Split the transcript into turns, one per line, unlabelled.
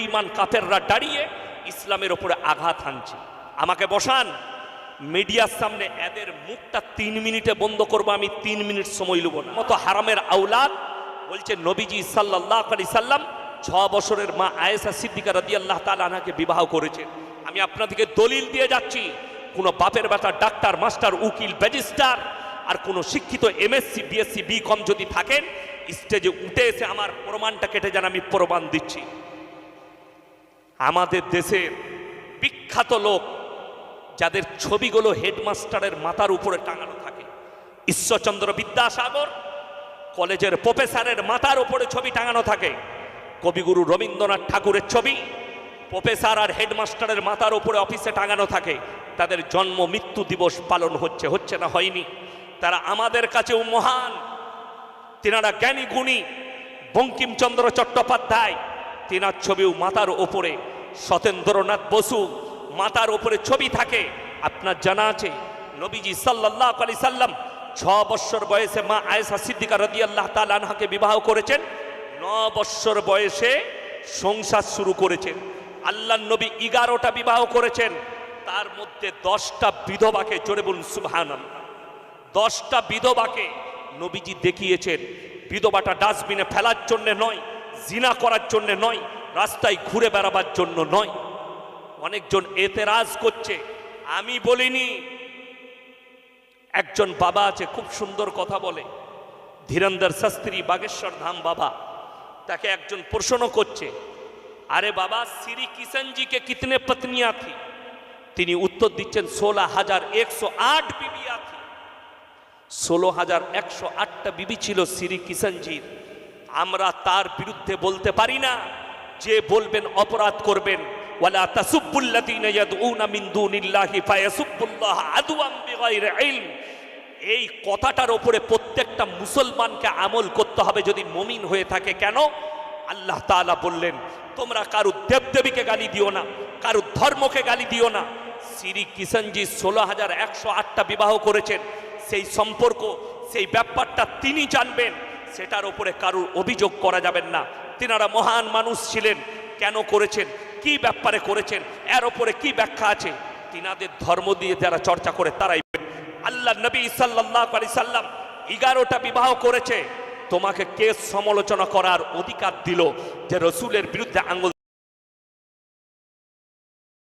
ইমান কাফেররা দাঁড়িয়ে ইসলামের ওপরে আঘাত হানছে। আমাকে বসান মিডিয়ার সামনে, এদের মুখটা 3 মিনিটে বন্ধ করবো, আমি 3 মিনিট সময় নেব না। মতো হারামের আওলাদ বলছে নবীজি সাল্লাল্লাহু আলাইহি সাল্লাম 6 বছরের মা আয়েশা সিদ্দিকা রাদিয়াল্লাহু তাআলা আনহাকে বিবাহ করেছেন। আমি আপনাদেরকে দলিল দিয়ে যাচ্ছি, কোনো বাপের বেটা ডাক্তার, মাস্টার, উকিল, ব্যারিস্টার আর কোনো শিক্ষিত এমএসসি, বিএসসি, বিকম যদি থাকেন, স্টেজে উঠে এসে আমার প্রমাণটা কেটে যান, আমি প্রমাণ দিচ্ছি। আমাদের দেশের বিখ্যাত লোক যাদের ছবিগুলো হেডমাস্টারের মাথার উপরে টাঙানো থাকে, ঈশ্বরচন্দ্র বিদ্যাসাগর কলেজের প্রফেসরের মাথার উপরে ছবি টাঙানো থাকে, কবিগুরু রবীন্দ্রনাথ ঠাকুরের ছবি প্রফেসর আর হেডমাস্টারের মাথার উপরে অফিসে টাঙানো থাকে। তাদের জন্ম মৃত্যু দিবস পালন হচ্ছে না হয়নি। তারা আমাদের কাছেও মহান, তিনারা জ্ঞানী গুণী। বঙ্কিমচন্দ্র চট্টোপাধ্যায়, তিনার ছবিও মাথার ওপরে, সত্যেন্দ্রনাথ বসু মাথার ওপরে ছবি থাকে। আপনার জানা আছে নবীজি সাল্লাল্লাহু আলাইহি সাল্লাম 6 বছর বয়সে মা আয়েশা সিদ্দিকা রাদিয়াল্লাহু তাআলা আনহাকে বিবাহ করেছেন। 9 বছর বয়সে সংসার শুরু করেছেন। আল্লাহর নবী 11টা বিবাহ করেছেন, তার মধ্যে 10টা বিধবাকে, জোরে বলুন সুবহানাল্লাহ, 10টা বিধবাকে নবীজি দেখিয়েছেন। বিধবাটা ডাস্টবিনে ফেলার জন্য নয়, জিনা করার জন্য নয়, রাস্তায় ঘুরে বেড়াবার জন্য নয়। অনেকজন এতেরাজ করছে, আমি বলিনি। একজন বাবা আছে খুব সুন্দর কথা বলে, ধীরেন্দ্র শাস্ত্রী, বাগেশ্বর ধাম বাবা। তাকে একজন প্রশ্ন করছে, আরে বাবা শ্রী কিষণজিকে কিতনে পত্নিয়াं थी? তিনি উত্তর দিচ্ছেন 16,108 বিবিয়া थी। 16,108টা বিবি ছিল শ্রী কিষণজির। আমরা তার বিরুদ্ধে বলতে পারি না। যে বলবেন অপরাধ করবেন। ওয়ালা তাসুব্বুল্লাযীনা ইয়াদউনা মিন দুনিল্লাহি ফায়াসুব্বুল্লাহ আদওয়াম বিগাইরি ইলম। এই কথাটার উপরে প্রত্যেকটা মুসলমানকে আমল করতে হবে যদি মুমিন হয়ে থাকে। কেন? আল্লাহ তাআলা বললেন তোমরা কারো দেবদেবীকে গালি দিও না, কারো ধর্মকে গালি দিও না। শ্রী কিষণজি 16,108টা বিবাহ করেছেন। সেই সম্পর্ক, সেই ব্যাপারটা তিনি জানবেন, সেটার উপরে কারোর অভিযোগ করা যাবেন না। তিনারা মহান মানুষ ছিলেন, কেন করেছেন, কি ব্যাপারে করেছেন, এর উপরে কি ব্যাখ্যা আছে, তিনাদের ধর্ম দিয়ে যারা চর্চা করে তারাই। আল্লাহ নবী সাল্লাল্লাহু আলাইহি সাল্লাম 11টা বিবাহ করেছে। তোমাকে কে সমালোচনা করার অধিকার দিল যে রসুলের বিরুদ্ধে আঙ্গুল